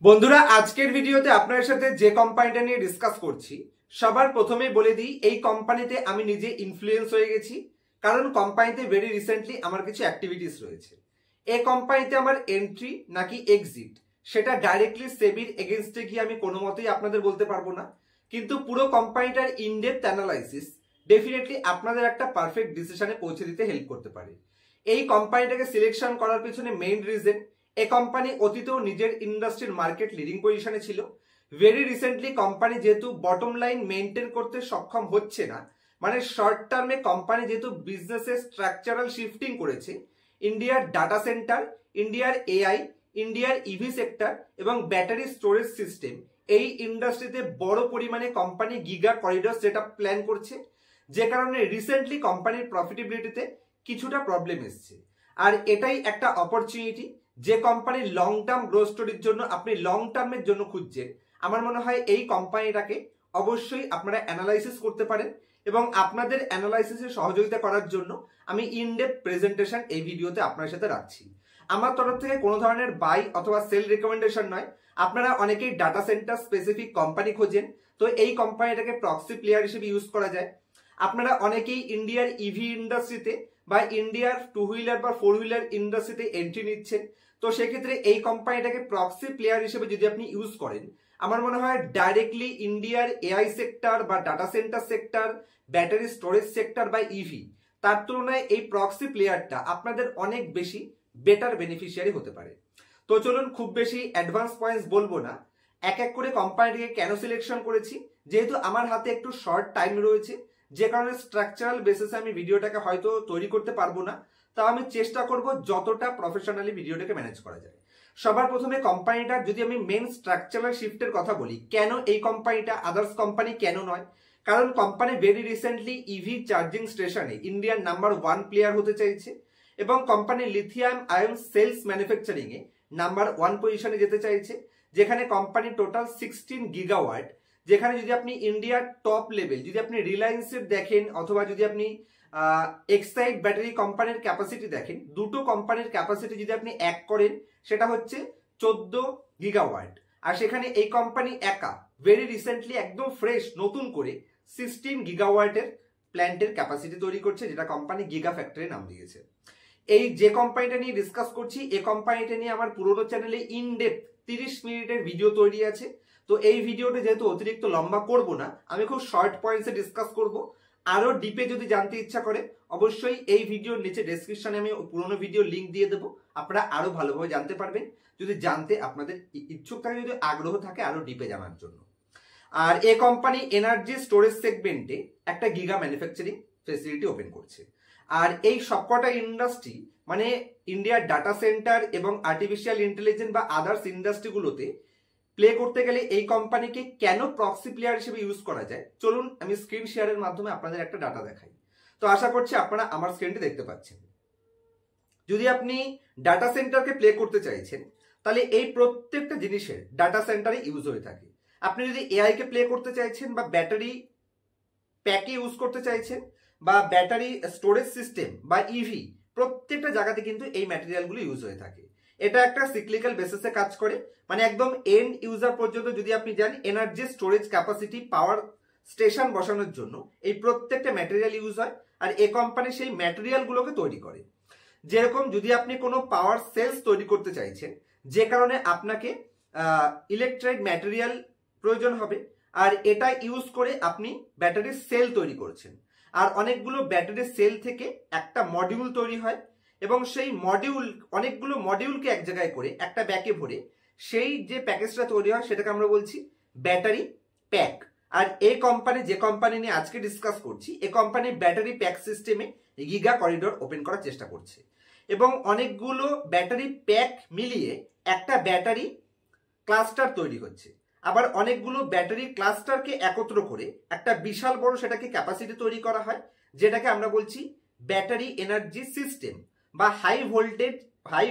বন্ধুরা, আজকের ভিডিওতে আপনার সাথে যে কোম্পানিটা নিয়ে ডিসকাস করছি, সবার প্রথমেই বলে দিই এই কোম্পানিতে আমি নিজে ইনফ্লুয়েন্স হয়ে গেছি। কারণ কোম্পানিতে ভেরি রিসেন্টলি আমার কিছু অ্যাক্টিভিটিস রয়েছে। এই কোম্পানিতে আমার এন্ট্রি নাকি এক্সিট সেটা ডাইরেক্টলি সেবির এগেনস্টে গিয়ে আমি কোনো মতেই আপনাদের বলতে পারবো না, কিন্তু পুরো কোম্পানিটার ইনডেপথ অ্যানালাইসিস ডেফিনেটলি আপনাদের একটা পারফেক্ট ডিসিশনে পৌঁছে দিতে হেল্প করতে পারে। এই কোম্পানিটাকে সিলেকশন করার পিছনে মেইন রিজন, এই কোম্পানি অতীতেও নিজের ইন্ডাস্ট্রির মার্কেট লিডিং পজিশনে ছিল। ভেরি রিসেন্টলি কোম্পানি যেহেতু বটম লাইন মেনটেন করতে সক্ষম হচ্ছে না, মানে শর্ট টার্মে কোম্পানি যেহেতু বিজনেসের স্ট্রাকচারাল শিফটিং করেছে, ইন্ডিয়ার ডাটা সেন্টার, ইন্ডিয়ার এআই, ইন্ডিয়ার ইভি সেক্টর এবং ব্যাটারি স্টোরেজ সিস্টেম, এই ইন্ডাস্ট্রিতে বড় পরিমাণে company giga corridor setup plan করছে, যে কারণে রিসেন্টলি কোম্পানির প্রফিটেবিলিটিতে কিছুটা প্রবলেম এসছে। আর এটাই একটা অপরচুনিটি, যে কোম্পানির লং টার্ম গ্রোথ স্টোরির জন্য আপনি লং টার্মের জন্য খুঁজছেন, আমার মনে হয় এই কোম্পানিটাকে অবশ্যই আপনারা অ্যানালাইসিস করতে পারেন। এবং আপনাদের অ্যানালাইসিসে সহযোগিতা করার জন্য আমি ইনডেপথ প্রেজেন্টেশন এই ভিডিওতে আপনার সাথে রাখছি। আমার তরফ থেকে কোনো ধরনের বাই অথবা সেল রিকমেন্ডেশন নয়। আপনারা অনেকেই ডাটা সেন্টার স্পেসিফিক কোম্পানি খোঁজেন, তো এই কোম্পানিটাকে প্রক্সি প্লেয়ার হিসেবে ইউজ করা যায়। আপনারা অনেকেই ইন্ডিয়ার ইভি ইন্ডাস্ট্রিতে বা ইন্ডিয়ার টু হুইলার বা ফোর হুইলার ইন্ডাস্ট্রিতে এন্ট্রি নিচ্ছেন, তো সেক্ষেত্রে এই কোম্পানিটাকে প্রক্সি প্লেয়ার হিসেবে যদি আপনি ইউজ করেন, আমার মনে হয় ডাইরেক্টলি ইন্ডিয়ার এআই সেক্টর বা data centre sector, battery storage sector বা ইভি, তার তুলনায় এই প্রক্সি প্লেয়ারটা আপনাদের অনেক বেশি বেটার বেনিফিশিয়ারি হতে পারে। তো চলুন, খুব বেশি অ্যাডভান্স পয়েন্টস বলবো না, এক এক করে কোম্পানিটিকে কেন সিলেকশন করেছি। যেহেতু আমার হাতে একটু শর্ট টাইম রয়েছে, যে কারণে স্ট্রাকচারাল বেসিসে আমি ভিডিওটাকে হয়তো তৈরি করতে পারবো না, তা আমি চেষ্টা করব যতটা প্রফেশনালি ভিডিওটাকে ম্যানেজ করা যায়। সবার প্রথমে কোম্পানিটার যদি আমি মেন স্ট্রাকচারাল শিফটের কথা বলি, কেন এই কোম্পানিটা আদার্স কোম্পানি কেন নয়, কারণ company very recently EV charging স্টেশনে ইন্ডিয়ার নাম্বার 1 প্লেয়ার হতে চাইছে এবং company lithium ion cells manufacturing এ নাম্বার 1 পজিশনে যেতে চাইছে, যেখানে কোম্পানি টোটাল 16 গিগাওয়াট, যেখানে যদি আপনি ইন্ডিয়ার টপ লেভেল যদি আপনি রিলায়েন্সের দেখেন অথবা যদি আপনি এক্সাইড ব্যাটারি কোম্পানির ক্যাপাসিটি দেখেন, দুটো কোম্পানির ক্যাপাসিটি যদি আপনি এক করেন সেটা হচ্ছে 14 গিগাওয়াট। আর সেখানে এই কোম্পানি একা ভেরি রিসেন্টলি একদম ফ্রেশ নতুন করে 16 গিগাওয়াটের প্ল্যান্টের ক্যাপাসিটি তৈরি করছে, যেটা কোম্পানি গিগা ফ্যাক্টরি নাম দিয়েছে। এই যে কোম্পানিটা নিয়ে ডিসকাস করছি, এই কোম্পানিটা নিয়ে আমার পুরোনো চ্যানেলে ইনডেপথ 30 মিনিটের ভিডিও তৈরি আছে। তো এই ভিডিওটা যেহেতু অতিরিক্ত লম্বা করব না, আমি খুব শর্ট পয়েন্টসে ডিসকাস করব। আরো ডিপে যদি জানতে ইচ্ছা করে, অবশ্যই এই ভিডিওর নিচে ডেসক্রিপশনে আমি পুরোনো ভিডিও লিংক দিয়ে দেবো, আপনারা আরো ভালোভাবে জানতে পারবেন যদি জানতে আপনাদের ইচ্ছুক থাকে, যদি আগ্রহ থাকে আরো ডিপে জানার জন্য। আর এই কোম্পানি এনার্জি স্টোরেজ সেগমেন্টে একটা গিগা ম্যানুফ্যাকচারিং ফেসিলিটি ওপেন করছে। আর এই সবকটা ইন্ডাস্ট্রি মানে ইন্ডিয়ার ডাটা সেন্টার এবং আর্টিফিশিয়াল ইন্টেলিজেন্স বা আদার্স ইন্ডাস্ট্রিগুলোতে প্লে করতে গেলে এই কোম্পানিকে কেন প্রক্সি প্লেয়ার হিসেবে ইউজ করা যায়, চলুন আমি স্ক্রিন শেয়ারের মাধ্যমে আপনাদের একটা ডাটা দেখাই। তো আশা করছি আপনারা আমার স্ক্রিনটি দেখতে পাচ্ছেন। যদি আপনি ডাটা সেন্টারকে প্লে করতে চাইছেন, তাহলে এই প্রত্যেকটা জিনিসের ডাটা সেন্টারে ইউজ হয়ে থাকে। আপনি যদি এআই কে প্লে করতে চাইছেন বা ব্যাটারি প্যাকে ইউজ করতে চাইছেন বা ব্যাটারি স্টোরেজ সিস্টেম বা ইভি, প্রত্যেকটা জায়গাতে কিন্তু এই ম্যাটেরিয়ালগুলো ইউজ হয়ে থাকে। এটা একটা সিক্লিক্যাল বেসিসে কাজ করে, মানে একদম এন্ড ইউজার পর্যন্ত যদি আপনি যান, energy storage capacity power station বসানোর জন্য এই প্রত্যেকটা ম্যাটেরিয়াল ইউজ হয়। আর এই কোম্পানি সেই ম্যাটেরিয়ালগুলোকে তৈরি করে। যেরকম যদি আপনি কোনো পাওয়ার সেলস তৈরি করতে চাইছেন, যে কারণে আপনাকে ইলেকট্রাইট ম্যাটেরিয়াল প্রয়োজন হবে, আর এটা ইউজ করে আপনি ব্যাটারি সেল তৈরি করছেন। আর অনেকগুলো ব্যাটারি সেল থেকে একটা মডিউল তৈরি হয় এবং সেই মডিউল অনেকগুলো মডিউলকে এক জায়গায় করে একটা ব্যাগে ভরে সেই যে প্যাকেজটা তৈরি হয় সেটাকে আমরা বলছি ব্যাটারি প্যাক। আর এই কোম্পানি, যে কোম্পানি নিয়ে আজকে ডিসকাস করছি, এই কোম্পানি ব্যাটারি প্যাক সিস্টেমে গিগা করিডোর ওপেন করার চেষ্টা করছে এবং অনেকগুলো ব্যাটারি প্যাক মিলিয়ে একটা ব্যাটারি ক্লাস্টার তৈরি হচ্ছে। আবার অনেকগুলো ব্যাটারি ক্লাস্টারকে একত্র করে একটা বিশাল বড় সেটাকে ক্যাপাসিটি তৈরি করা হয়, যেটাকে আমরা বলছি ব্যাটারি এনার্জি সিস্টেম বা high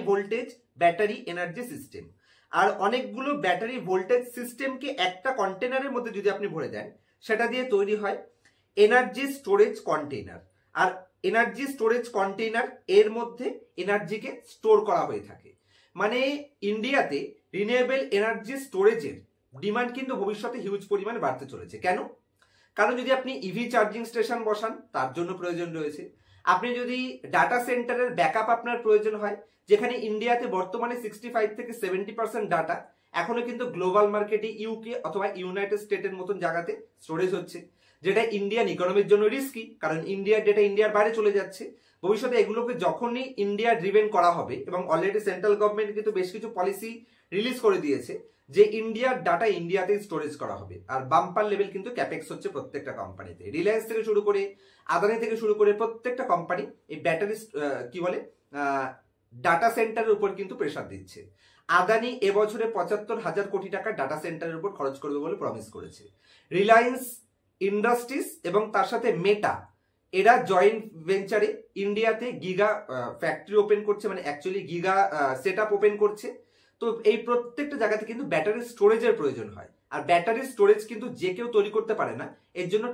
voltage battery energy system. আর অনেকগুলো ব্যাটারি ভোল্টেজ সিস্টেমকে একটা কন্টেনারের মধ্যে যদি আপনি ভরে দেন, সেটা দিয়ে তৈরি হয় এনার্জি স্টোরেজ কন্টেইনার। আর এনার্জি স্টোরেজ কন্টেইনার এর মধ্যে এনার্জিকে স্টোর করা হয়ে থাকে। মানে ইন্ডিয়াতে রিনিউয়েবল এনার্জি স্টোরেজের ডিমান্ড কিন্তু ভবিষ্যতে হিউজ পরিমাণে বাড়তে চলেছে। কেন? কারণ যদি আপনি ইভি চার্জিং স্টেশন বসান তার জন্য প্রয়োজন রয়েছে। আপনি যদি ডাটা সেন্টারের ব্যাকআপ আপনার প্রয়োজন হয়, যেখানে ইন্ডিয়াতে বর্তমানে 65 থেকে 70% ডাটা এখনো কিন্তু গ্লোবাল মার্কেটে ইউকে অথবা ইউনাইটেড স্টেটের মতন জায়গাতে স্টোরেজ হচ্ছে, যেটা ইন্ডিয়ান ইকোনমির জন্য রিস্কি, কারণ ইন্ডিয়ার ডেটা ইন্ডিয়ার বাইরে চলে যাচ্ছে। ভবিষ্যতে এগুলোকে যখনই ইন্ডিয়া ড্রিভেন করা হবে, এবং অলরেডি সেন্ট্রাল গভর্নমেন্ট কিন্তু বেশ কিছু পলিসি রিলিজ করে দিয়েছে যে ইন্ডিয়ার ডাটা ইন্ডিয়াতেই স্টোরেজ করা হবে, আর বাম্পার লেভেল কিন্তু ক্যাপেক্স হচ্ছে প্রত্যেকটা কোম্পানিতে। রিলায়েন্স থেকে শুরু করে আদানি থেকে শুরু করে প্রত্যেকটা কোম্পানি এই ব্যাটারি কি বলে ডাটা সেন্টারের উপর কিন্তু প্রেসার দিচ্ছে। আদানি এবছরে 75,000 কোটি টাকা ডাটা সেন্টারের উপর খরচ করবে বলে প্রমিস করেছে। রিলায়েন্স ইন্ডাস্ট্রিজ এবং তার সাথে মেটা এরা জয়েন্ট ভেঞ্চারে ইন্ডিয়াতে গিগা ফ্যাক্টরি ওপেন করছে, মানে actually giga set up open করছে। তো এই প্রত্যেকটা জায়গাতে কিন্তু ব্যাটারি স্টোরেজের প্রয়োজন হয়, আর ব্যাটারি স্টোরেজ কিন্তু যে কেউ তৈরি করতে পারে না, এর জন্য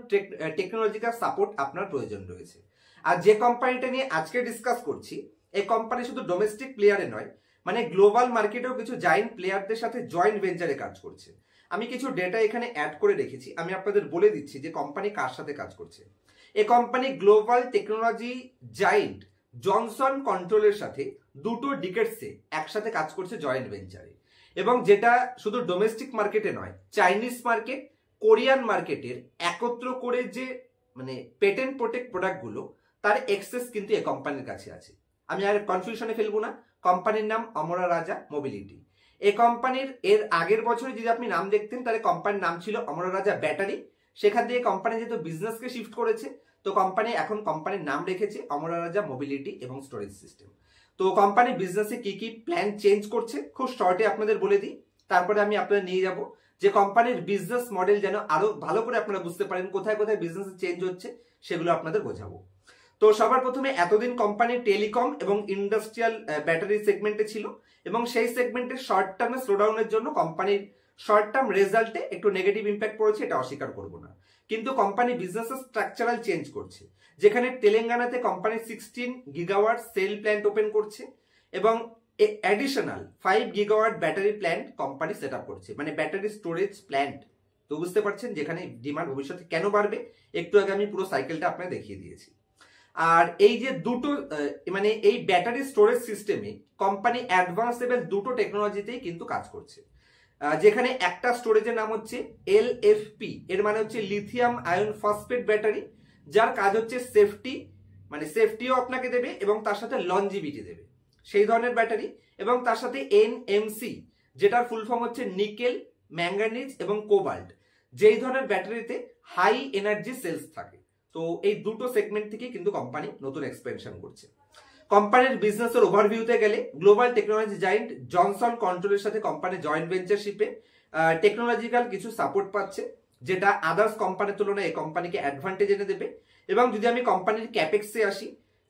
টেকনোলজিক্যাল সাপোর্ট আপনার প্রয়োজন রয়েছে। আর যে কোম্পানিটা নিয়ে আজকে ডিসকাস করছি, এই কোম্পানি শুধু ডোমেস্টিক প্লেয়ারে নয়, মানে গ্লোবাল মার্কেটেও কিছু জায়েন্ট প্লেয়ারদের সাথে জয়েন্ট ভেঞ্চারে কাজ করছে। আমি কিছু ডেটা এখানে অ্যাড করে রেখেছি, আমি আপনাদের বলে দিচ্ছি যে কোম্পানি কার সাথে কাজ করছে। এই company global technology giant Johnson কন্ট্রোলের সাথে 2 ডিকেটসে একসাথে কাজ করছে জয়েন্ট ভেঞ্চারে, এবং যেটা শুধু ডোমেস্টিক মার্কেটে নয়, চাইনিজ মার্কেট, কোরিয়ান মার্কেটের একত্র করে যে মানে পেটেন্ট প্রোটেক্ট প্রোডাক্টগুলো তার এক্সেস কিন্তু এই কোম্পানির কাছে আছে। আমি আর কনফিউশনে ফেলবো না, কোম্পানির নাম অমরা রাজা মোবিলিটি। এই কোম্পানির এর আগের বছরে যদি আপনি নাম দেখতেন তাহলে কোম্পানির নাম ছিল অমরা রাজা ব্যাটারি। সেখান থেকে কোম্পানি যেহেতু বিজনেসকে শিফট করেছে, তো কোম্পানি এখন কোম্পানির নাম রেখেছে অমরা রাজা মোবিলিটি এবং স্টোরেজ সিস্টেম। তো কোম্পানি বিজনেসে কি কি প্ল্যান চেঞ্জ করছে খুব শর্টে আপনাদের বলে দিই, তারপরে আমি আপনাদের নিয়ে যাব যে কোম্পানির বিজনেস মডেল যেন আরো ভালো করে আপনারা বুঝতে পারেন কোথায় কোথায় বিজনেস চেঞ্জ হচ্ছে, সেগুলো আপনাদের বোঝাবো। তো সবার প্রথমে এতদিন কোম্পানি টেলিকম এবং ইন্ডাস্ট্রিয়াল ব্যাটারি সেগমেন্টে ছিল, এবং সেই সেগমেন্টের শর্ট টার্মে স্লোডাউনের জন্য কোম্পানির শর্ট টার্ম রেজাল্টে একটু নেগেটিভ ইম্প্যাক্ট পড়েছে, এটা অস্বীকার করব না। কিন্তু কোম্পানি বিজনেসের স্ট্রাকচারাল চেঞ্জ করছে, যেখানে তেলেঙ্গানাতে company 16 gigawatt cell plant open করছে, এবং additional 5 gigawatt battery plant company set up করছে, মানে ব্যাটারি স্টোরেজ প্ল্যান্ট। তো বুঝতে পারছেন যেখানে ডিমান্ড ভবিষ্যতে কেন বাড়বে, একটু আগে আমি পুরো সাইকেলটা আপনাকে দেখিয়ে দিয়েছি। আর এই যে দুটো মানে এই ব্যাটারি স্টোরেজ সিস্টেমে কোম্পানি অ্যাডভান্স লেভেল 2 টেকনোলজিতেই কিন্তু কাজ করছে, যেখানে একটা স্টোরেজের নাম হচ্ছে LFP, এর মানে হচ্ছে লিথিয়াম আয়ন ফসফেট ব্যাটারি, যার কাজ হচ্ছে সেফটি, মানে সেফটিও আপনাকে দেবে এবং তার সাথে লনজিভিটি দেবে, সেই ধরনের ব্যাটারি। এবং তার সাথে NMC, যেটার ফুল ফর্ম হচ্ছে নিকেল, ম্যাঙ্গানিজ এবং কোবাল্ট, যেই ধরনের ব্যাটারিতে হাই এনার্জি সেলস থাকে। তো এই দুটো সেগমেন্ট থেকে কিন্তু কোম্পানি নতুন এক্সপেনশন করছে। কোম্পানির বিজনেসের ওভারভিউতে গেলে গ্লোবাল টেকনোলজি জায়েন্ট জনসন কন্ট্রোলের সাথে কোম্পানি জয়েন্ট ভেঞ্চারশিপে টেকনোলজিক্যাল কিছু সাপোর্ট পাচ্ছে, যেটা আদার্স কোম্পানির তুলনায় এই কোম্পানিকে অ্যাডভান্টেজ এনে দেবে। এবং যদি আমি কোম্পানির ক্যাপেক্সে আসি,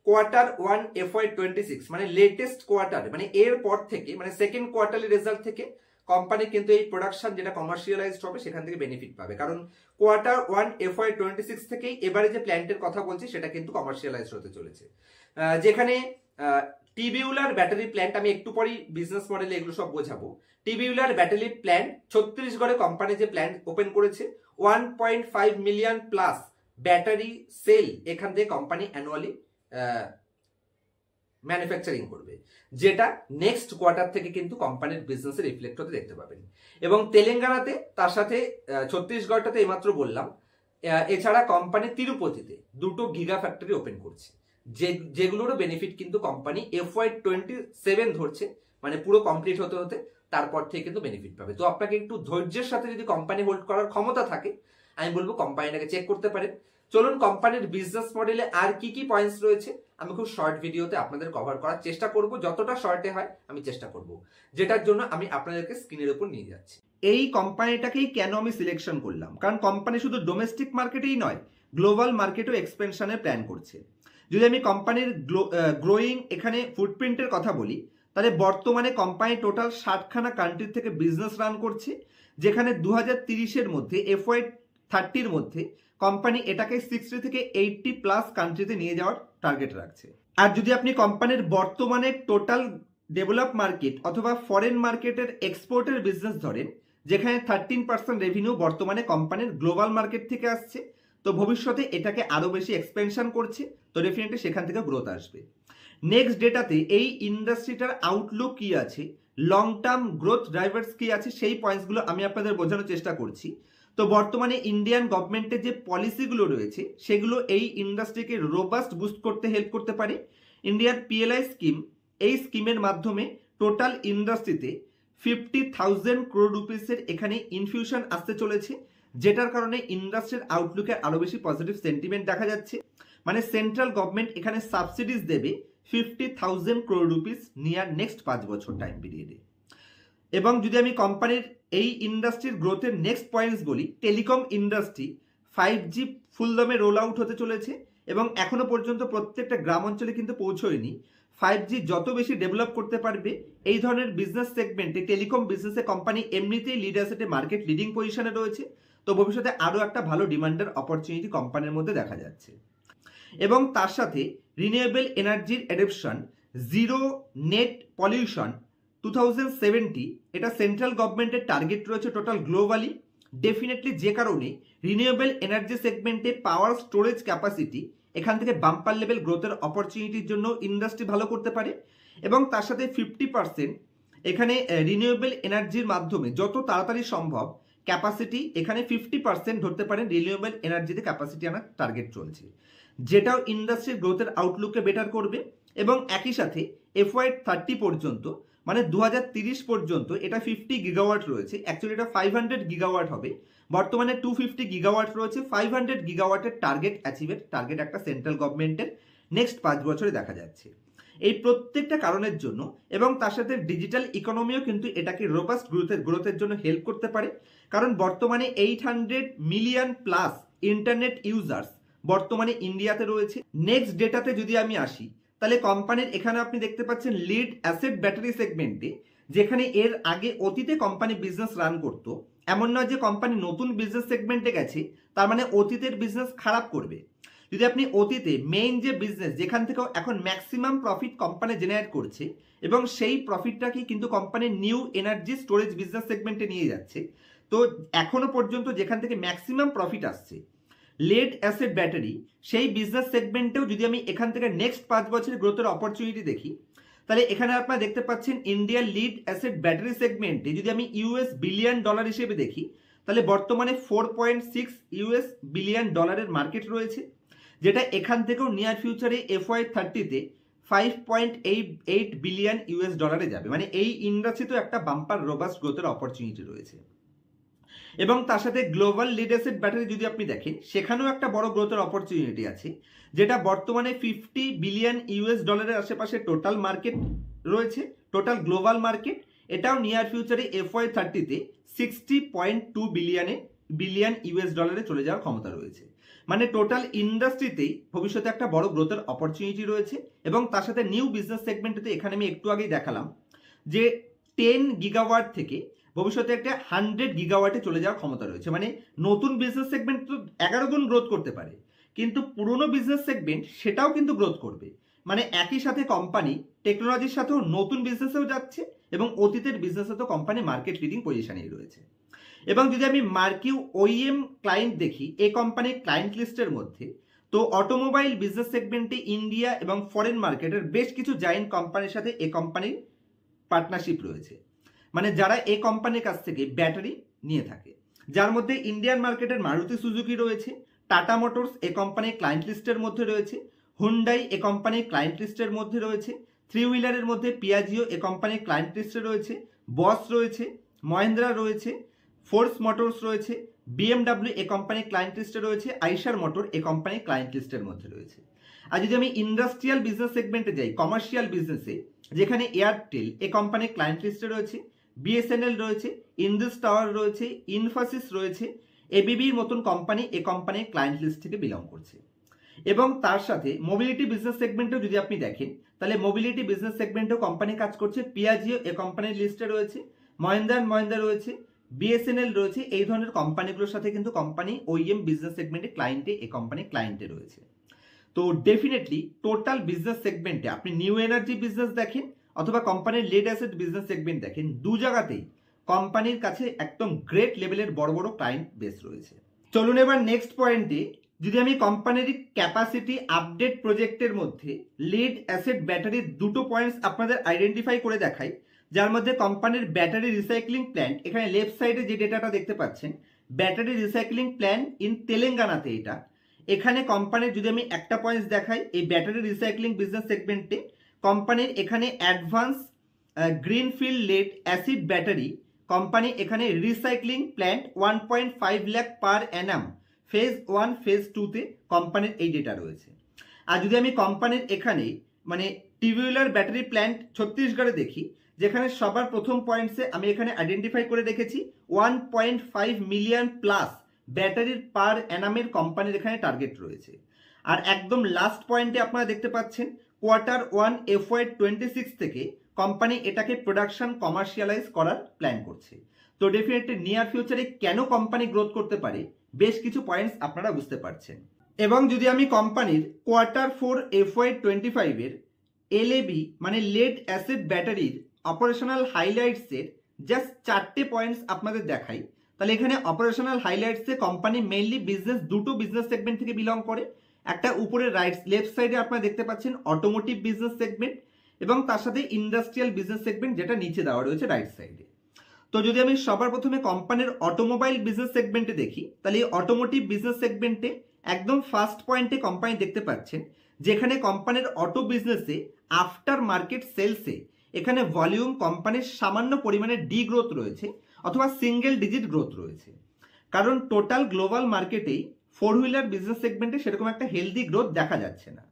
Q1 FY26 মানে লেটেস্ট কোয়ার্টার, মানে এর পর থেকে, মানে সেকেন্ড কোয়ার্টারলি রেজাল্ট থেকে কোম্পানি কিন্তু এই প্রোডাকশন যেটা কমার্শিয়ালাইজড হবে সেখান থেকে বেনিফিট পাবে, কারণ Q1 FY26 থেকেই এবারে যে প্ল্যান্টের কথা বলছি সেটা কিন্তু কমার্শিয়ালাইজড হতে চলেছে, যেখানে টিবিউলার ব্যাটারি প্ল্যান্ট, আমি একটু পরেই বিজনেস মডেলে এগুলো সব বোঝাবো। টিবিউলার ব্যাটারি প্ল্যান্ট ছত্তিশগড়ে কোম্পানি যে প্ল্যান্ট ওপেন করেছে, 1.5 মিলিয়ন প্লাস ব্যাটারি সেল এখান থেকে কোম্পানি অ্যানুয়ালি ম্যানুফ্যাকচারিং করবে, যেটা নেক্সট কোয়ার্টার থেকে কিন্তু কোম্পানির বিজনেসে রিফ্লেক্ট হতে দেখতে পাবেন। এবং তেলেঙ্গানাতে, তার সাথে ছত্তিশগড়টাতে এইমাত্র বললাম, এছাড়া কোম্পানি তিরুপতিতে 2 গিগা ফ্যাক্টরি ওপেন করছে, যেগুলোরও বেনিফিট কিন্তু কোম্পানি FY27 ধরছে, মানে পুরো কমপ্লিট হতে হতে তারপর থেকে কিন্তু বেনিফিট পাবে। তো আপনাকে একটু ধৈর্যের সাথে যদি কোম্পানি হোল্ড করার ক্ষমতা থাকে, আমি বলবো কোম্পানিটাকে চেক করতে পারেন। চলুন কোম্পানির বিজনেস মডেলে আর কি কি পয়েন্টস রয়েছে আমি খুব শর্ট ভিডিওতে আপনাদের কভার করার চেষ্টা করব, যতটা শর্টে হয় আমি চেষ্টা করব, যেটার জন্য আমি আপনাদেরকে স্ক্রিনের উপর নিয়ে যাচ্ছি। এই কোম্পানিটাকেই কেন আমি সিলেকশন করলাম, কারণ কোম্পানি শুধু ডোমেস্টিক মার্কেটেই নয়, গ্লোবাল মার্কেটেও এক্সপেনশনের প্ল্যান করছে। যদি আমি কোম্পানির গ্রোয়িং এখানে ফুটপ্রিন্টের কথা বলি, তাহলে বর্তমানে কোম্পানি টোটাল 60খানা কান্ট্রি থেকে বিজনেস রান করছে, যেখানে 2030-এর মধ্যে FY30-র মধ্যে কোম্পানি এটাকে 60 থেকে 80+ কান্ট্রিতে নিয়ে যাওয়ার টার্গেট রাখছে। আর যদি আপনি কোম্পানির বর্তমানে টোটাল ডেভেলপ মার্কেট অথবা ফরেন মার্কেটের এক্সপোর্টের বিজনেস ধরেন, যেখানে 13% রেভিনিউ বর্তমানে কোম্পানির গ্লোবাল মার্কেট থেকে আসছে, তো ভবিষ্যতে এটাকে আরও বেশি এক্সপেনশন করছে, তো ডেফিনেটলি সেখান থেকে গ্রোথ আসবে। নেক্সট ডেটাতে এই ইন্ডাস্ট্রিটার আউটলুক কি আছে, লং টার্ম গ্রোথ ড্রাইভার্স কি আছে, সেই পয়েন্টসগুলো আমি আপনাদের বোঝানোর চেষ্টা করছি। তো বর্তমানে ইন্ডিয়ান গভর্নমেন্টের যে পলিসিগুলো রয়েছে সেগুলো এই ইন্ডাস্ট্রিকে রোবাস্ট বুস্ট করতে হেল্প করতে পারে। ইন্ডিয়ার পিএলআই স্কিম, এই স্কিমের মাধ্যমে টোটাল ইন্ডাস্ট্রিতে 50,000 crore রুপিসের এখানে ইনফিউশন আসতে চলেছে, যেটার কারণে ইন্ডাস্ট্রির আউটলুকে আরও বেশি পজিটিভ সেন্টিমেন্ট দেখা যাচ্ছে। মানে সেন্ট্রাল গভর্নমেন্ট এখানে সাবসিডিজ দেবে 50,000 crore রুপিস নিয়ার নেক্সট 5 বছর টাইম পিরিয়ডে। এবং যদি আমি কোম্পানির এই ইন্ডাস্ট্রির গ্রোথের নেক্সট পয়েন্টস বলি, টেলিকম ইন্ডাস্ট্রি 5G ফুলদমে রোল আউট হতে চলেছে এবং এখনো পর্যন্ত প্রত্যেকটা গ্রাম অঞ্চলে কিন্তু পৌঁছয়নি। 5G যত বেশি ডেভেলপ করতে পারবে, এই ধরনের বিজনেস সেগমেন্টে টেলিকম বিজনেসে কোম্পানি এমনিতেই লিড অ্যাসেটে মার্কেট লিডিং পজিশনে রয়েছে, তো ভবিষ্যতে আরও একটা ভালো ডিমান্ডের অপরচুনিটি কোম্পানির মধ্যে দেখা যাচ্ছে। এবং তার সাথে রিনিউয়েবল এনার্জির অ্যাডপশন, জিরো নেট পলিউশন 2070, এটা সেন্ট্রাল গভর্নমেন্টের টার্গেট রয়েছে টোটাল গ্লোবালি। ডেফিনেটলি যে কারণে রিনিউয়েবল এনার্জি সেগমেন্টে পাওয়ার স্টোরেজ ক্যাপাসিটি এখান থেকে বাম্পার লেভেল গ্রোথের অপরচুনিটির জন্য ইন্ডাস্ট্রি ভালো করতে পারে। এবং তার সাথে 50% এখানে রিনিউয়েবল এনার্জির মাধ্যমে যত তাড়াতাড়ি সম্ভব ক্যাপাসিটি এখানে 50% ধরতে পারেন রিনিউয়েবল এনার্জিতে ক্যাপাসিটি আনার টার্গেট চলছে, যেটাও ইন্ডাস্ট্রির গ্রোথের আউটলুককে বেটার করবে। এবং একই সাথে FY30 পর্যন্ত, মানে 2030 পর্যন্ত এটা 50 গিগাওয়াট রয়েছে, অ্যাকচুয়ালি এটা 500 গিগাওয়াট হবে, বর্তমানে 250 গিগাওয়াট রয়েছে। 500 গিগাওয়াটের টার্গেট অ্যাচিভের টার্গেট একটা সেন্ট্রাল গভর্নমেন্টের নেক্সট 5 বছরে দেখা যাচ্ছে। এই প্রত্যেকটা কারণের জন্য এবং তার সাথে ডিজিটাল ইকোনমিও কিন্তু এটাকে রোবাস্ট গ্রোথের জন্য হেল্প করতে পারে, কারণ বর্তমানে 800 মিলিয়ন প্লাস ইন্টারনেট ইউজার্স বর্তমানে ইন্ডিয়াতে রয়েছে। নেক্সট ডেটাতে যদি আমি আসি, তাহলে কোম্পানির এখানে আপনি দেখতে পাচ্ছেন লিড অ্যাসেট ব্যাটারি সেগমেন্টে, যেখানে এর আগে অতীতে কোম্পানি বিজনেস রান করত। এমন নয় যে কোম্পানি নতুন বিজনেস সেগমেন্টে গেছে তার মানে অতীতের বিজনেস খারাপ করবে। যদি আপনি অতীতে মেইন যে বিজনেস যেখান থেকেও এখন ম্যাক্সিমাম প্রফিট কোম্পানি জেনারেট করছে এবং সেই প্রফিটটাকে কিন্তু company new energy storage business সেগমেন্টে নিয়ে যাচ্ছে, তো এখনো পর্যন্ত যেখান থেকে ম্যাক্সিমাম প্রফিট আসছে লেড অ্যাসেট ব্যাটারি, সেই বিজনেস সেগমেন্টেও যদি আমি এখান থেকে নেক্সট 5 বছরের গ্রোথের অপরচুনিটি দেখি, তাহলে এখানে আপনারা দেখতে পাচ্ছেন ইন্ডিয়ার লিড অ্যাসেট ব্যাটারি সেগমেন্টে যদি আমি $1 বিলিয়ন হিসেবে দেখি, তাহলে বর্তমানে 4.6 বিলিয়ন ডলারের মার্কেট রয়েছে, যেটা এখান থেকেও নিয়ার ফিউচারে FY30-তে 5.8 বিলিয়ন ডলারে যাবে। মানে এই ইন্ডাস্ট্রিতেও একটা বাম্পার রোবাস্ট গ্রোথের অপরচুনিটি রয়েছে। এবং তার সাথে গ্লোবাল লিড অ্যাসেট ব্যাটারি যদি আপনি দেখেন, সেখানেও একটা বড় গ্রোথের অপরচুনিটি আছে, যেটা বর্তমানে $50 বিলিয়ন ডলারের আশেপাশে টোটাল মার্কেট রয়েছে, টোটাল গ্লোবাল মার্কেট। এটাও নিয়ার ফিউচারে FY30-তে 60.2 বিলিয়ন ডলারে চলে যাওয়ার ক্ষমতা রয়েছে। মানে টোটাল ইন্ডাস্ট্রিতেই ভবিষ্যতে একটা বড় গ্রোথের অপরচুনিটি রয়েছে। এবং তার সাথে নিউ বিজনেস সেগমেন্টে এখানে আমি একটু আগেই দেখালাম যে 10 গিগাওয়াট থেকে ভবিষ্যতে একটা 100 গিগাওয়াটে চলে যাওয়ার ক্ষমতা রয়েছে। মানে নতুন বিজনেস সেগমেন্ট তো 11 গুণ গ্রোথ করতে পারে, কিন্তু পুরনো বিজনেস সেগমেন্ট সেটাও কিন্তু গ্রোথ করবে। মানে একই সাথে কোম্পানি টেকনোলজির সাথেও নতুন বিজনেসেও যাচ্ছে এবং অতীতের বিজনেসে তো কোম্পানি মার্কেট লিডিং পজিশনেই রয়েছে। এবং যদি আমি মার্কিউ ওইএম ক্লায়েন্ট দেখি এই কোম্পানির ক্লায়েন্ট লিস্টের মধ্যে, তো অটোমোবাইল বিজনেস সেগমেন্টে ইন্ডিয়া এবং ফরেন মার্কেটের বেশ কিছু জায়েন্ট কোম্পানির সাথে এই কোম্পানির পার্টনারশিপ রয়েছে, মানে যারা এই কোম্পানির কাছ থেকে ব্যাটারি নিয়ে থাকে, যার মধ্যে ইন্ডিয়ান মার্কেটের মারুতি সুজুকি রয়েছে, টাটা মোটরস এই কোম্পানির ক্লায়েন্ট লিস্টের মধ্যে রয়েছে, হুন্ডাই এই কোম্পানির ক্লায়েন্ট লিস্টের মধ্যে রয়েছে, 3 হুইলারের মধ্যে পিয়াজিও এই কোম্পানির ক্লায়েন্ট লিস্টে রয়েছে, বস রয়েছে, মহেন্দ্রা রয়েছে, ফোর্স মোটরস রয়েছে, BMW এই কোম্পানির ক্লায়েন্ট লিস্টে রয়েছে, আইশার মোটর এই কোম্পানির ক্লায়েন্ট লিস্টের মধ্যে রয়েছে। আর যদি আমি ইন্ডাস্ট্রিয়াল বিজনেস সেগমেন্টে যাই, কমার্শিয়াল বিজনেসে, যেখানে এয়ারটেল এই কোম্পানির ক্লায়েন্ট লিস্টে রয়েছে, BSNL রয়েছে, ইন্দুস টাওয়ার রয়েছে, ইনফোসিস রয়েছে, ABBর মতন কোম্পানি এই কোম্পানির ক্লায়েন্ট লিস্ট থেকে বিলং করছে। এবং তার সাথে মোবিলিটি বিজনেস সেগমেন্টেও যদি আপনি দেখেন, তাহলে মোবিলিটি বিজনেস সেগমেন্টেও কোম্পানি কাজ করছে, পিয়াজিও এই কোম্পানির লিস্টে রয়েছে, মহিন্দ্রা রয়েছে, BSNL রয়েছে। এই ধরনের কোম্পানিগুলোর সাথে কিন্তু কোম্পানি ওইএম বিজনেস সেগমেন্টে ক্লায়েন্টে এই কোম্পানি ক্লায়েন্টে রয়েছে। তো ডেফিনেটলি টোটাল বিজনেস সেগমেন্টে আপনি নিউ এনার্জি বিজনেস দেখেন অথবা কোম্পানির লেড অ্যাসেট বিজনেস সেগমেন্ট দেখেন, দু জায়গাতেই কোম্পানির কাছে একদম গ্রেট লেভেলের বড় বড় ক্লায়েন্ট বেস রয়েছে। চলুন এবার নেক্সট পয়েন্টে, যদি আমি কোম্পানির ক্যাপাসিটি আপডেট প্রজেক্টের মধ্যে লিড অ্যাসেট ব্যাটারির দুটো পয়েন্টস আপনাদের আইডেন্টিফাই করে দেখাই, যার মধ্যে কোম্পানির ব্যাটারি রিসাইক্লিং প্ল্যান্ট, এখানে লেফট সাইডে যে ডেটাটা দেখতে পাচ্ছেন ব্যাটারি রিসাইক্লিং প্ল্যান্ট ইন তেলেঙ্গানাতে, এটা এখানে কোম্পানির যদি আমি একটা পয়েন্টস দেখাই, এই ব্যাটারি রিসাইক্লিং বিজনেস সেগমেন্টে কোম্পানির এখানে advance greenfield lead acid battery company এখানে recycling plant 1.5 lakh per annum phase 1 phase 2তে কোম্পানির এই ডেটা রয়েছে। আর যদি আমি কোম্পানির এখানে মানে টিউবুলার ব্যাটারি প্ল্যান্ট ছত্তিশগড়ে দেখি, যেখানে সবার প্রথম পয়েন্টসে আমি এখানে আইডেন্টিফাই করে রেখেছি 1.5 মিলিয়ন প্লাস ব্যাটারির পার অ্যানামের কোম্পানির এখানে টার্গেট রয়েছে। আর একদম লাস্ট পয়েন্টে আপনারা দেখতে পাচ্ছেন Q1 FY26 থেকে কোম্পানি এটাকে প্রোডাকশন কমার্শিয়ালাইজ করার প্ল্যান করছে। তো ডেফিনেটলি নিয়ার ফিউচারে কেন কোম্পানি গ্রোথ করতে পারে বেশ কিছু পয়েন্টস আপনারা বুঝতে পারছেন। এবং যদি আমি কোম্পানির Q4 FY25 এর এলএবি মানে লেড অ্যাসিড ব্যাটারির অপারেশনাল হাইলাইটসের জাস্ট 4টে পয়েন্টস আপনাদের দেখাই, তাহলে এখানে অপারেশনাল হাইলাইটসে কোম্পানি মেইনলি দুটো বিজনেস সেগমেন্ট থেকে বিলং করে। একটা উপরে লেফট সাইডে আপনারা দেখতে পাচ্ছেন অটোমোটিভ বিজনেস সেগমেন্ট, এবং তার সাথে ইন্ডাস্ট্রিয়াল বিজনেস সেগমেন্ট যেটা নিচে দেওয়া রয়েছে রাইট সাইডে। তো যদি আমি সবার প্রথমে কোম্পানির অটোমোবাইল বিজনেস সেগমেন্টে দেখি, তাহলে এই অটোমোটিভ বিজনেস সেগমেন্টে একদম ফার্স্ট পয়েন্টে কোম্পানি দেখতে পাচ্ছেন যেখানে কোম্পানির অটো বিজনেসে আফটার মার্কেট সেলসে এখানে ভলিউম কোম্পানির সামান্য পরিমাণে ডি গ্রোথ রয়েছে অথবা সিঙ্গেল ডিজিট গ্রোথ রয়েছে, কারণ টোটাল গ্লোবাল মার্কেটেই ফোর হুইলার বিজনেস সেগমেন্টে সেরকম একটা হেলদি গ্রোথ দেখা যাচ্ছে না।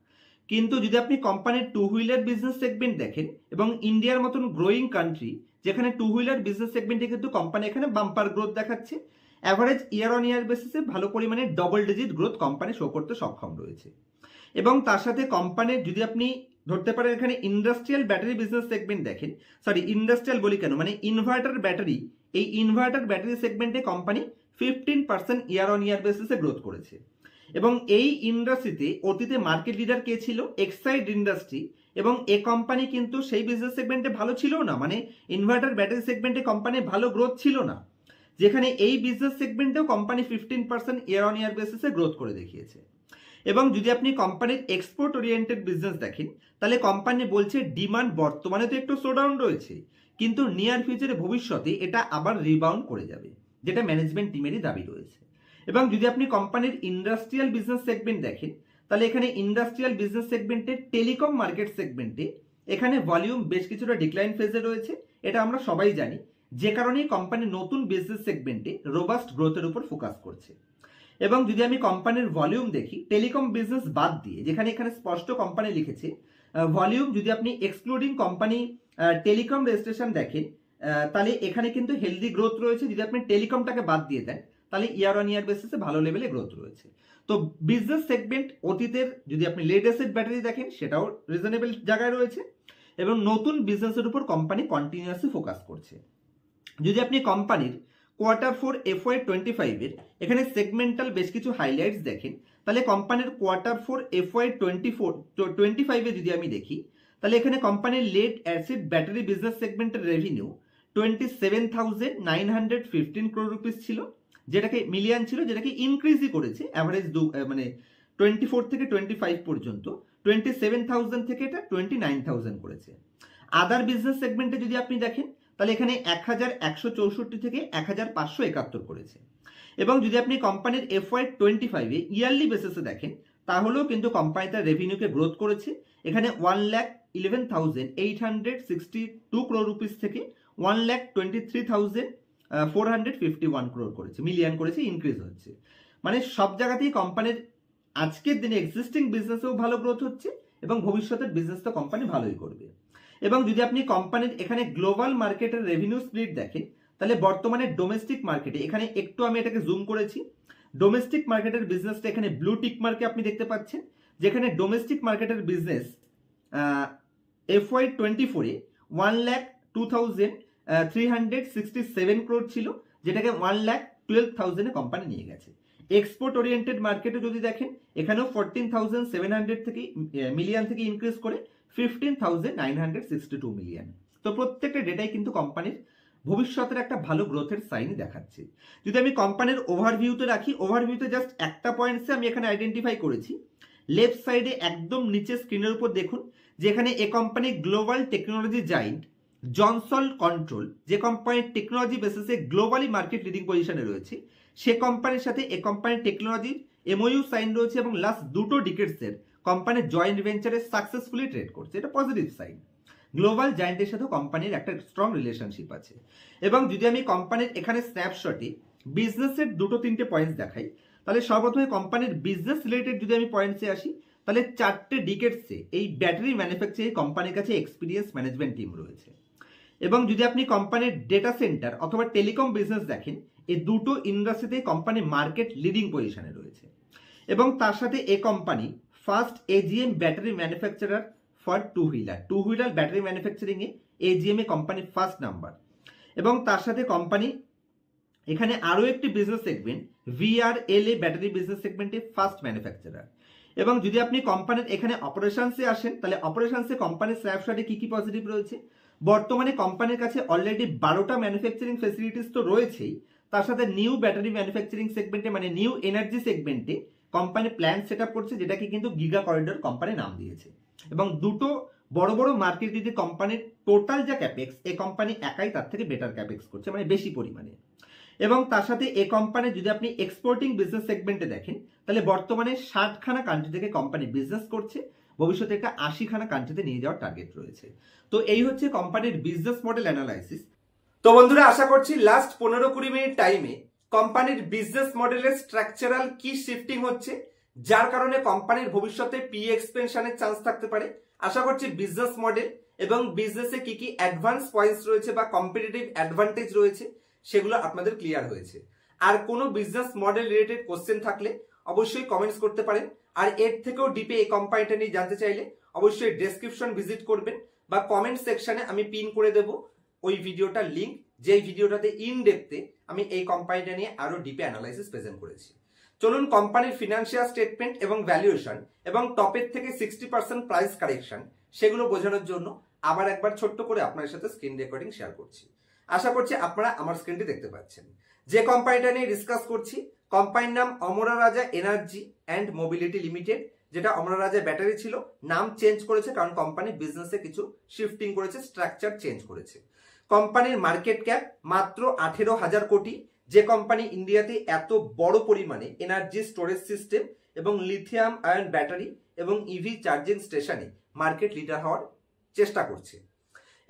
কিন্তু যদি আপনি কোম্পানির টু হুইলার বিজনেস সেগমেন্ট দেখেন, এবং ইন্ডিয়ার মতন গ্রোয়িং কান্ট্রি যেখানে টু হুইলার বিজনেস সেগমেন্টে কিন্তু কোম্পানি এখানে বাম্পার গ্রোথ দেখাচ্ছে, অ্যাভারেজ ইয়ার অন ইয়ার বেসিসে ভালো পরিমাণে double digit growth company show করতে সক্ষম রয়েছে। এবং তার সাথে কোম্পানির যদি আপনি ধরতে পারেন এখানে ইন্ডাস্ট্রিয়াল ব্যাটারি বিজনেস সেগমেন্ট দেখেন, সরি ইন্ডাস্ট্রিয়াল বলি কেন, মানে ইনভার্টার ব্যাটারি, এই ইনভার্টার ব্যাটারি সেগমেন্টে কোম্পানি 15% ইয়ার অন ইয়ার বেসিসে গ্রোথ করেছে। এবং এই ইন্ডাস্ট্রিতে অতীতে মার্কেট লিডার কে ছিল? এক্সাইড ইন্ডাস্ট্রি, এবং এ কোম্পানি কিন্তু সেই বিজনেস সেগমেন্টে ভালো ছিল না, মানে ইনভার্টার ব্যাটারি সেগমেন্টে কোম্পানির ভালো গ্রোথ ছিল না, যেখানে এই বিজনেস সেগমেন্টেও কোম্পানি 15% ইয়ার অন ইয়ার বেসিসে গ্রোথ করে দেখিয়েছে। এবং যদি আপনি কোম্পানির এক্সপোর্ট ওরিয়েন্টেড বিজনেস দেখেন, তাহলে কোম্পানি বলছে ডিমান্ড বর্তমানে তো একটু স্লোডাউন রয়েছে, কিন্তু নিয়ার ফিউচারে ভবিষ্যতে এটা আবার রিবাউন্ড করে যাবে, যেটা ম্যানেজমেন্ট টিমেরই দাবি রয়েছে। এবং যদি আপনি কোম্পানির ইন্ডাস্ট্রিয়াল বিজনেস সেগমেন্ট দেখেন, তাহলে এখানে ইন্ডাস্ট্রিয়াল বিজনেস সেগমেন্টে টেলিকম মার্কেট সেগমেন্টে এখানে ভলিউম বেশ কিছুটা ডিক্লাইন ফেজে রয়েছে, এটা আমরা সবাই জানি, যে কারণেই কোম্পানি নতুন বিজনেস সেগমেন্টে রোবাস্ট গ্রোথের উপর ফোকাস করছে। এবং যদি আমি কোম্পানির ভলিউম দেখি টেলিকম বিজনেস বাদ দিয়ে, যেখানে এখানে স্পষ্ট কোম্পানি লিখেছে ভলিউম, যদি আপনি এক্সক্লুডিং কোম্পানি টেলিকম রেজিস্ট্রেশন দেখেন, তাহলে এখানে কিন্তু হেলদি গ্রোথ রয়েছে। যদি আপনি টেলিকমটাকে বাদ দিয়ে দেন, তাহলে ইয়ার অন ইয়ার বেসিসে ভালো লেভেলে গ্রোথ রয়েছে। তো বিজনেস সেগমেন্ট অতীতের যদি আপনি লেড অ্যাসেট ব্যাটারি দেখেন, সেটাও রিজনেবল জায়গায় রয়েছে, এবং নতুন বিজনেসের উপর কোম্পানি কন্টিনিউয়াসলি ফোকাস করছে। যদি আপনি কোম্পানির Q4 FY25 এর এখানে সেগমেন্টাল বেশ কিছু হাইলাইটস দেখেন, তাহলে কোম্পানির Q4 FY25 এ যদি আমি দেখি, তাহলে এখানে কোম্পানির লেড অ্যাসিড ব্যাটারি বিজনেস সেগমেন্টের রেভিনিউ 27,915 crore রুপিস ছিল, যেটাকে মিলিয়ন ছিল, যেটাকে ইনক্রিজই করেছে অ্যাভারেজ মানে 24 থেকে 25 পর্যন্ত 27,000 থেকে এটা 29,000 করেছে। আদার বিজনেস সেগমেন্টে যদি আপনি দেখেন, তাহলে এখানে 1,164 থেকে 1,571 করেছে। এবং যদি আপনি কোম্পানির FY25 এ ইয়ারলি বেসিসে দেখেন, তাহলেও কিন্তু কোম্পানি তার রেভিনিউকে গ্রোথ করেছে। এখানে 1,11,862 crore রুপিস থেকে 1,23,451 crore করেছে, মিলিয়ন করেছে, ইনক্রিজ হচ্ছে। মানে সব জায়গাতেই কোম্পানির আজকের দিনে এক্সিস্টিং বিজনেসেও ভালো গ্রোথ হচ্ছে, এবং ভবিষ্যতের বিজনেস তো কোম্পানি ভালোই করবে। এবং যদি আপনি কোম্পানির এখানে গ্লোবাল মার্কেটের রেভিনিউ স্প্লিট দেখেন, তাহলে বর্তমানে ডোমেস্টিক মার্কেটে, এখানে একটু আমি এটাকে জুম করেছি, ডোমেস্টিক মার্কেটের বিজনেসটা এখানে ব্লু টিক মার্কে আপনি দেখতে পাচ্ছেন, যেখানে ডোমেস্টিক মার্কেটের বিজনেস FY24 এ 1,02,367 crore ছিল, যেটাকে 1,12,000 এ কোম্পানি নিয়ে গেছে। এক্সপোর্ট ওরিয়েন্টেড মার্কেটে যদি দেখেন, এখানেও 14,700 থেকে মিলিয়ন থেকে ইনক্রিজ করে 15,962 মিলিয়ন। তো প্রত্যেকটা ডেটাই কিন্তু কোম্পানির ভবিষ্যতের একটা ভালো গ্রোথের সাইন দেখাচ্ছে। যদি আমি কোম্পানির ওভারভিউতে রাখি, ওভারভিউতে জাস্ট একটা পয়েন্টসে আমি এখানে আইডেন্টিফাই করেছি। লেফট সাইডে একদম নিচে স্ক্রিনের উপর দেখুন, যেখানে এ company global technology giant Johnson control, যে কোম্পানির টেকনোলজি বেসিসে গ্লোবালি মার্কেট লিডিং পজিশনে রয়েছে, সে কোম্পানির সাথে এ কোম্পানির টেকনোলজির এমওইউ সাইন রয়েছে এবং লাস্ট দুটো ডিকেটসের কোম্পানির জয়েন্ট ভেঞ্চারে সাকসেসফুলি ট্রেড করছে। এটা পজিটিভ সাইন। গ্লোবাল জায়ান্টের সাথে কোম্পানির একটা স্ট্রং রিলেশনশিপ আছে। এবং যদি আমি কোম্পানির এখানে স্ন্যাপশটে বিজনেসের দুটো তিনটে পয়েন্টস দেখাই, তাহলে সর্বপ্রথমে কোম্পানির বিজনেস রিলেটেড যদি আমি পয়েন্টসে আসি, তাহলে 4টে ডিকেটসে এই ব্যাটারি ম্যানুফ্যাকচারিং কোম্পানির কাছে এক্সপিরিয়েন্স ম্যানেজমেন্ট টিম রয়েছে। এবং যদি আপনি কোম্পানির ডেটা সেন্টার অথবা টেলিকম বিজনেস দেখেন, এই দুটো ইন্ডাস্ট্রিতে কোম্পানি মার্কেট লিডিং পজিশনে রয়েছে। এবং তার সাথে এ company first AGM battery manufacturer for two wheeler battery ম্যানুফ্যাকচারিংয়ে এজিএম এ কোম্পানি ফার্স্ট নাম্বার। এবং তার সাথে কোম্পানি এখানে আরও একটি business segment VRLA battery business সেগমেন্টে ফার্স্ট ম্যানুফ্যাকচারার। এবং যদি আপনি কোম্পানির এখানে অপারেশনসে আসেন, তাহলে অপারেশনসে কোম্পানির স্ন্যাপশটে কি কি পজিটিভ রয়েছে। বর্তমানে কোম্পানির কাছে অলরেডি 12টা ম্যানুফ্যাকচারিং ফেসিলিটিস তো রয়েছেই, তার সাথে নিউ ব্যাটারি ম্যানুফ্যাকচারিং সেগমেন্টে মানে নিউ এনার্জি সেগমেন্টে কোম্পানি প্ল্যান সেট আপ করছে, যেটাকে কিন্তু গিগা করিডর কোম্পানি নাম দিয়েছে। এবং দুটো বড় বড় মার্কেট যদি কোম্পানির টোটাল যা ক্যাপেক্স, এই কোম্পানি একাই তার থেকে বেটার ক্যাপেক্স করছে, মানে বেশি পরিমাণে। এবং তার সাথে এই কোম্পানি যদি আপনি এক্সপোর্টিং বিজনেস সেগমেন্টে দেখেন, তাহলে বর্তমানে 60খানা কান্ট্রি থেকে কোম্পানি বিজনেস করছে, ভবিষ্যতে একটা 80খানা কান্ট্রিতে নিয়ে যাওয়ার টার্গেট রয়েছে। তো এই হচ্ছে কোম্পানির বিজনেস মডেল অ্যানালাইসিস। তো বন্ধুরা, আশা করছি লাস্ট 15-20 মিনিট টাইমে কোম্পানির বিজনেস মডেলের স্ট্রাকচারাল কি শিফটিং হচ্ছে, যার কারণে কোম্পানির ভবিষ্যতে পি এক্সপেনশনের চান্স থাকতে পারে। আশা করছি বিজনেস মডেল এবং বিজনেসে কি কি অ্যাডভান্স পয়েন্টস রয়েছে বা কম্পিটিটিভ অ্যাডভান্টেজ রয়েছে সেগুলো আপনাদের ক্লিয়ার হয়েছে। আর কোনো বিজনেস মডেল রিলেটেড কোশ্চেন থাকলে অবশ্যই কমেন্টস করতে পারেন। আর এর থেকেও ডিপে এই কোম্পানিটা নিয়ে জানতে চাইলে অবশ্যই ডেসক্রিপশন ভিজিট করবেন বা কমেন্ট সেকশনে আমি পিন করে দেব ওই ভিডিওটার লিঙ্ক, যেই ভিডিওটাতে ইন ডেপথে আমি এই কোম্পানিটা নিয়ে আরো ডিপে অ্যানালাইসিস প্রেজেন্ট করেছি। চলুন কোম্পানির ফিনান্সিয়াল স্টেটমেন্ট এবং ভ্যালুয়েশন এবং টপের থেকে 60% প্রাইস কারেকশন সেগুলো বোঝানোর জন্য আবার একবার ছোট্ট করে আপনার সাথে স্ক্রিন রেকর্ডিং শেয়ার করছি। আশা করছি আপনারা আমার স্ক্রিনটি দেখতে পাচ্ছেন। যে কোম্পানিটা নিয়ে ডিসকাস করছি, কোম্পানির নাম অমরা রাজা এনার্জি অ্যান্ড মোবিলিটি লিমিটেড, যেটা অমরা রাজা ব্যাটারি ছিল, নাম চেঞ্জ করেছে কারণ কোম্পানি বিজনেসে কিছু শিফটিং করেছে, স্ট্রাকচার চেঞ্জ করেছে। কোম্পানির মার্কেট ক্যাপ মাত্র 18,000 কোটি। যে কোম্পানি ইন্ডিয়াতে এত বড় পরিমাণে এনার্জি স্টোরেজ সিস্টেম এবং লিথিয়াম আয়ন ব্যাটারি এবং ইভি চার্জিং স্টেশনে মার্কেট লিডার হওয়ার চেষ্টা করছে।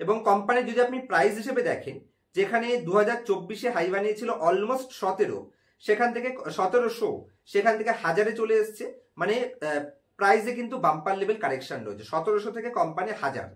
এবং কোম্পানি যদি আপনি প্রাইস হিসেবে দেখেন, যেখানে 2024-এ হাই বানিয়েছিল অলমোস্ট 17, সেখান থেকে 1700, সেখান থেকে 1000-এ চলে এসছে, মানে প্রাইসে কিন্তু বাম্পার লেভেল কারেকশন রয়েছে। 1700 থেকে কোম্পানি 1000,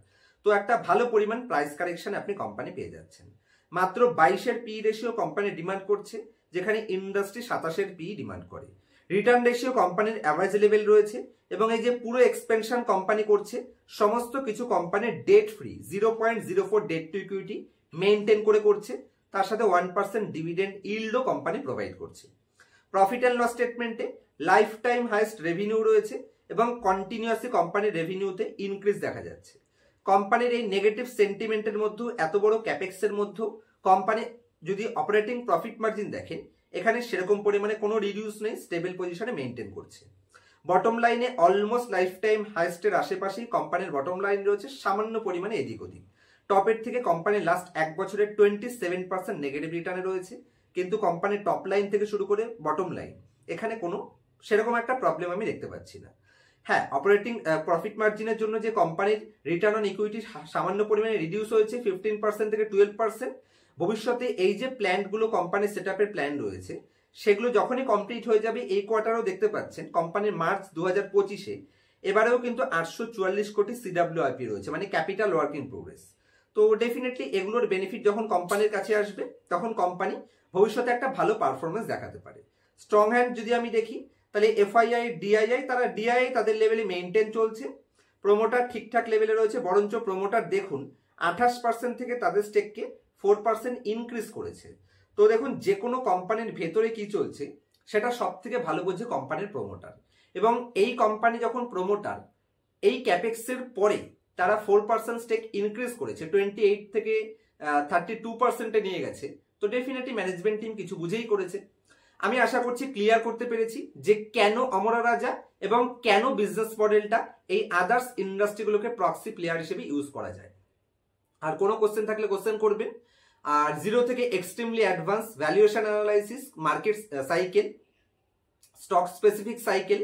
তো একটা ভালো পরিমাণ প্রাইস কারেকশন আপনি কোম্পানি পেয়ে যাচ্ছেন। মাত্র 22-এর পি রেশিও কোম্পানি ডিমান্ড করছে, যেখানে ইন্ডাস্ট্রি 27-এর পি ডিমান্ড করে। রিটার্ন রেশিও কোম্পানির অ্যাভারেজ লেভেল রয়েছে। এবং এই যে পুরো এক্সপেনশন কোম্পানি করছে, সমস্ত কিছু কোম্পানির debt free 0.04 debt to equity maintain করে করছে। তার সাথে 1% ডিভিডেন্ড ইল্ডও কোম্পানি প্রোভাইড করছে। প্রফিট অ্যান্ড লস স্টেটমেন্টে লাইফ টাইম হাইস্ট রেভিনিউ রয়েছে এবং কন্টিনিউয়াসলি কোম্পানির রেভিনিউতে ইনক্রিজ দেখা যাচ্ছে। কোম্পানির এই নেগেটিভ সেন্টিমেন্টের মধ্যেও, এত বড় ক্যাপেক্সের মধ্যেও কোম্পানি যদি অপারেটিং প্রফিট মার্জিন দেখেন, এখানে সেরকম পরিমাণে কোনো রিডিউস নেই, স্টেবল পজিশনে মেনটেন করছে। বটম লাইনে অলমোস্ট লাইফ টাইম হাইস্টের আশেপাশেই কোম্পানির বটম লাইন রয়েছে, সামান্য পরিমাণে এদিক ওদিক। টপের থেকে কোম্পানির লাস্ট 1 বছরের 27% নেগেটিভ রিটার্নে রয়েছে, কিন্তু কোম্পানির টপ লাইন থেকে শুরু করে বটম লাইন এখানে কোনো সেরকম একটা প্রবলেম আমি দেখতে পাচ্ছি না। হ্যাঁ, অপারেটিং প্রফিট মার্জিনের জন্য যে কোম্পানির রিটার্ন অন ইকুইটি সামান্য পরিমাণে রিডিউস হয়েছে 15% থেকে 12%। ভবিষ্যতে এই যে প্ল্যানগুলো কোম্পানির সেট আপের প্ল্যান রয়েছে, সেগুলো যখনই কমপ্লিট হয়ে যাবে, এই কোয়ার্টারও দেখতে পাচ্ছেন কোম্পানির মার্চ 2025-এ এবারেও কিন্তু 844 কোটি সিডব্লিউআইপি রয়েছে, মানে ক্যাপিটাল ওয়ার্ক ইন প্রোগ্রেস। তো ডেফিনেটলি এগুলোর বেনিফিট যখন কোম্পানির কাছে আসবে, তখন কোম্পানি ভবিষ্যতে একটা ভালো পারফরমেন্স দেখাতে পারে। স্ট্রং হ্যান্ড যদি আমি দেখি, তাহলে এফআইআই ডিআইআই, তারা ডিআইআই তাদের লেভেলে মেনটেন চলছে। প্রোমোটার ঠিকঠাক লেভেলে রয়েছে, বরঞ্চ প্রোমোটার দেখুন 28% থেকে তাদের স্টেককে 4% ইনক্রিজ করেছে। তো দেখুন, যে কোনো কোম্পানির ভেতরে কি চলছে সেটা সব থেকে ভালো বোঝে কোম্পানির প্রোমোটার। এবং এই কোম্পানি যখন প্রোমোটার এই ক্যাপেক্সের পরে তারা 4% স্টেক ইনক্রিজ করেছে, 28 থেকে 32%-এ নিয়ে গেছে। তো ডেফিনেটলি ম্যানেজমেন্ট টিম কিছু বুঝেই করেছে। আমি আশা করছি ক্লিয়ার করতে পেরেছি যে কেন অমরা রাজা এবং কেন বিজনেস মডেলটা এই আদার্স ইন্ডাস্ট্রিগুলোকে প্রক্সি প্লেয়ার হিসেবে ইউজ করা যায়। আর কোনো কোশ্চেন থাকলে কোশ্চেন করবেন। আর জিরো থেকে extremely advance valuation analysis, market cycle, stock specific cycle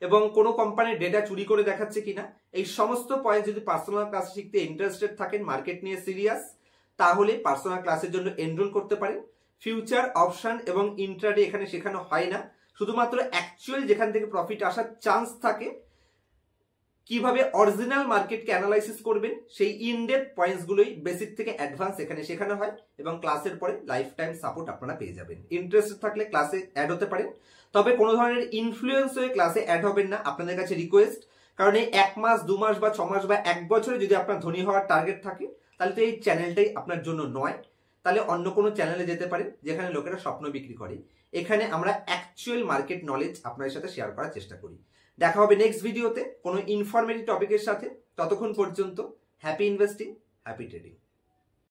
এবং কোনো কোম্পানির ডেটা চুরি করে দেখাচ্ছে কিনা, এই সমস্ত পয়েন্ট যদি পার্সোনাল ক্লাস শিখতে ইন্টারেস্টেড থাকেন, মার্কেট নিয়ে সিরিয়াস, তাহলে পার্সোনাল ক্লাসের জন্য এনরোল করতে পারেন। ফিউচার, অপশন এবং ইন্ট্রাডে এখানে শেখানো হয় না, শুধুমাত্র অ্যাকচুয়াল যেখান থেকে প্রফিট আসার চান্স থাকে, কিভাবে অরিজিনাল মার্কেটকে অ্যানালাইসিস করবেন সেই ইনডেপথ পয়েন্টসগুলোই বেসিক থেকে অ্যাডভান্স এখানে শেখানো হয় এবং ক্লাসের পরে লাইফ টাইম সাপোর্ট আপনারা পেয়ে যাবেন। ইন্টারেস্টেড থাকলে ক্লাসে অ্যাড হতে পারেন, তবে কোনো ধরনের ইনফ্লুয়েন্স হয়ে ক্লাসে অ্যাড হবেন না, আপনাদের কাছে রিকোয়েস্ট। কারণ এই 1 মাস 2 মাস বা 6 মাস বা 1 বছরে যদি আপনার ধনী হওয়ার টার্গেট থাকে, তাহলে তো এই চ্যানেলটাই আপনার জন্য নয়। তাহলে অন্য কোনো চ্যানেলে যেতে পারেন যেখানে লোকেরা স্বপ্ন বিক্রি করে। এখানে আমরা অ্যাকচুয়াল মার্কেট নলেজ আপনাদের সাথে শেয়ার করার চেষ্টা করি। দেখা হবে নেক্সট ভিডিওতে কোনো ইনফরমেটিভ টপিকের সাথে। ততক্ষণ পর্যন্ত হ্যাপি ইনভেস্টিং, হ্যাপি ট্রেডিং।